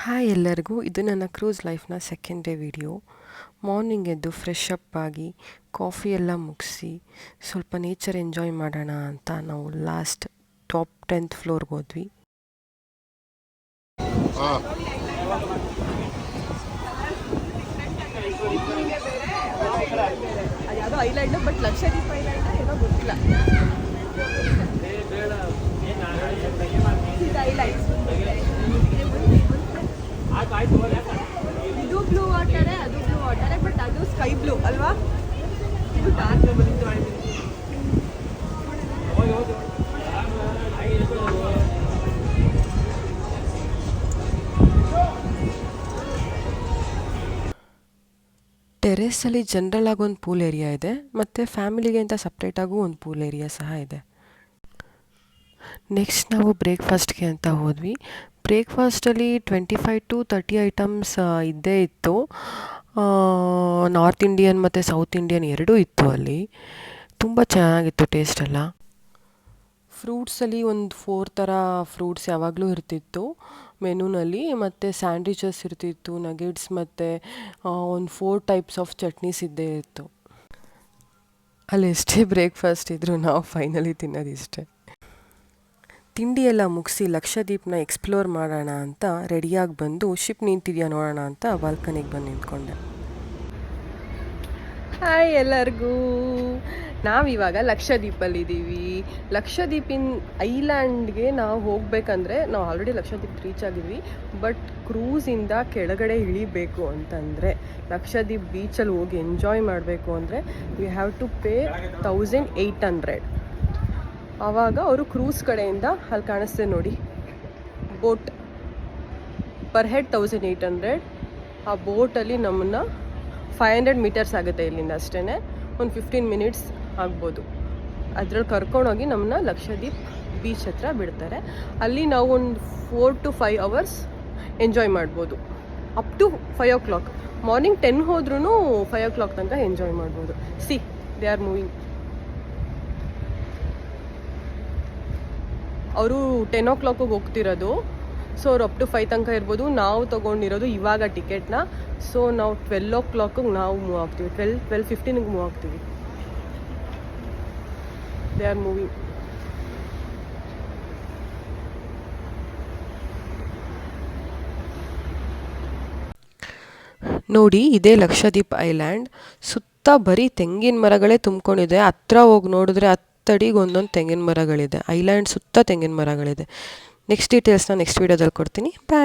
Hi ಎಲ್ಲರಿಗೂ, ಇದು ನನ್ನ ಕ್ರೂಸ್ ಲೈಫ್ನ ಸೆಕೆಂಡ್ ಡೇ ವಿಡಿಯೋ. ಮಾರ್ನಿಂಗ್ ಎದ್ದು ಫ್ರೆಶ್ ಅಪ್ ಆಗಿ ಕಾಫಿ ಎಲ್ಲ ಮುಗಿಸಿ ಸ್ವಲ್ಪ ನೇಚರ್ ಎಂಜಾಯ್ ಮಾಡೋಣ ಅಂತ ನಾವು ಲಾಸ್ಟ್ ಟಾಪ್ 10th ಫ್ಲೋರ್ಗೆ ಹೋದ್ವಿ. ಯಾವುದೋ ಐಲ್ಯಾಂಡ್, ಬಟ್ ಲಕ್ಷದ್ವೀಪ ಐಲ್ಯಾಂಡ್ ಏನೋ ಗೊತ್ತಿಲ್ಲ. ಇದು ಬ್ಲೂ ವಾಟರೇ, ಅದು ಬ್ಲೂ ವಾಟರೇ, ಬಟ್ ಅದು ಸ್ಕೈ ಬ್ಲೂ ಅಲ್ವಾ? ಇದು ಡಾರ್ಕ್ ಬ್ಲೂ. ಟೆರೇಸಲ್ಲಿ ಜನರಲ್ ಆಗಿ ಒಂದು ಪೂಲ್ ಏರಿಯಾ ಇದೆ, ಮತ್ತು ಫ್ಯಾಮಿಲಿಗೆ ಅಂತ ಸಪ್ರೇಟಾಗೂ ಒಂದು ಪೂಲ್ ಏರಿಯಾ ಸಹ ಇದೆ. ನೆಕ್ಸ್ಟ್ ನಾವು ಬ್ರೇಕ್ಫಾಸ್ಟ್ಗೆ ಅಂತ ಹೋದ್ವಿ. ಬ್ರೇಕ್ಫಾಸ್ಟಲ್ಲಿ 25 to 30 ಐಟಮ್ಸ್ ಇದ್ದೇ ಇತ್ತು. ನಾರ್ತ್ ಇಂಡಿಯನ್ ಮತ್ತು ಸೌತ್ ಇಂಡಿಯನ್ ಎರಡೂ ಇತ್ತು ಅಲ್ಲಿ. ತುಂಬ ಚೆನ್ನಾಗಿತ್ತು ಟೇಸ್ಟೆಲ್ಲ. ಫ್ರೂಟ್ಸಲ್ಲಿ ಒಂದು 4 ಥರ ಫ್ರೂಟ್ಸ್ ಯಾವಾಗಲೂ ಇರ್ತಿತ್ತು ಮೆನುನಲ್ಲಿ, ಮತ್ತು ಸ್ಯಾಂಡ್ವಿಚಸ್ ಇರ್ತಿತ್ತು, ನಗೆಟ್ಸ್, ಮತ್ತು ಒಂದು 4 ಟೈಪ್ಸ್ ಆಫ್ ಚಟ್ನೀಸ್ ಇದ್ದೇ ಇತ್ತು. ಅಲ್ಲಿ ಎಷ್ಟೇ ಬ್ರೇಕ್ಫಾಸ್ಟ್ ಇದ್ದರೂ ನಾವು ಫೈನಲಿ ತಿನ್ನೋದಿಷ್ಟೇ. ತಿಂಡಿ ಎಲ್ಲ ಮುಗಿಸಿ ಲಕ್ಷದ್ವೀಪನ ಎಕ್ಸ್ಪ್ಲೋರ್ ಮಾಡೋಣ ಅಂತ ರೆಡಿಯಾಗಿ ಬಂದು ಶಿಪ್ ನಿಂತಿದೆಯಾ ನೋಡೋಣ ಅಂತ ಬಾಲ್ಕನಿಗೆ ಬಂದು ನಿಂತ್ಕೊಂಡೆ. ಹಾಯ್ ಎಲ್ಲರಿಗೂ, ನಾವಿವಾಗ ಲಕ್ಷದ್ವೀಪಲ್ಲಿದ್ದೀವಿ. ಲಕ್ಷದ್ವೀಪಿನ ಐಲ್ಯಾಂಡ್ಗೆ ನಾವು ಹೋಗಬೇಕಂದ್ರೆ ನಾವು ಆಲ್ರೆಡಿ ಲಕ್ಷದ್ವೀಪ್ ರೀಚ್ ಆಗಿದ್ವಿ, ಬಟ್ ಕ್ರೂಸಿಂದ ಕೆಳಗಡೆ ಇಳಿಬೇಕು ಅಂತಂದರೆ, ಲಕ್ಷದ್ವೀಪ್ ಬೀಚಲ್ಲಿ ಹೋಗಿ ಎಂಜಾಯ್ ಮಾಡಬೇಕು ಅಂದರೆ ವಿ ಹ್ಯಾವ್ ಟು ಪೇ 1800. ಆವಾಗ ಅವರು ಕ್ರೂಸ್ ಕಡೆಯಿಂದ ಅಲ್ಲಿ ಕಾಣಿಸ್ತೆ ನೋಡಿ ಬೋಟ್, ಪರ್ ಹೆಡ್ 1800. ಆ ಬೋಟಲ್ಲಿ ನಮ್ಮನ್ನು 500 ಮೀಟರ್ಸ್ ಆಗುತ್ತೆ ಇಲ್ಲಿಂದ, ಅಷ್ಟೇ ಒಂದು 15 ಮಿನಿಟ್ಸ್ ಆಗ್ಬೋದು. ಅದ್ರಲ್ಲಿ ಕರ್ಕೊಂಡೋಗಿ ನಮ್ಮನ್ನ ಲಕ್ಷದ್ವೀಪ್ ಬೀಚ್ ಹತ್ರ ಬಿಡ್ತಾರೆ. ಅಲ್ಲಿ ನಾವು ಒಂದು 4 to 5 hours ಎಂಜಾಯ್ ಮಾಡ್ಬೋದು, ಅಪ್ ಟು 5 o'clock. ಮಾರ್ನಿಂಗ್ 10 ಹೋದ್ರೂ 5 o'clock ತನಕ ಎಂಜಾಯ್ ಮಾಡ್ಬೋದು. C, they are moving. ಅವರು 10 o'clock ಹೋಗ್ತಿರೋದು, ಸೊ ಅವ್ರು ಅಪ್ ಟು 5 ತನಕ ಇರ್ಬೋದು. ನಾವು ತೊಗೊಂಡಿರೋದು ಇವಾಗ ಟಿಕೆಟ್ನ, ಸೊ ನಾವು 12 o'clock ನಾವು ಮೂವ್ ಆಗ್ತೀವಿ, 12:15 ಮೂವ್ ಆಗ್ತೀವಿ. They are moving. ನೋಡಿ, ಇದೇ ಲಕ್ಷದ್ವೀಪ್ ಐಲ್ಯಾಂಡ್. ಸುತ್ತ ಬರೀ ತೆಂಗಿನ ಮರಗಳೇ ತುಂಬ್ಕೊಂಡಿದೆ. ಹತ್ರ ಹೋಗಿ ನೋಡಿದ್ರೆ 10 ಅಡಿಗೆ ಒಂದೊಂದು ತೆಂಗಿನ ಮರಗಳಿದೆ. ಐಲ್ಯಾಂಡ್ ಸುತ್ತ ತೆಂಗಿನ ಮರಗಳಿದೆ. ನೆಕ್ಸ್ಟ್ ಡೀಟೇಲ್ಸ್ನ ನೆಕ್ಸ್ಟ್ ವೀಡಿಯೋದಲ್ಲಿ ಕೊಡ್ತೀನಿ. ಬಾಯ್.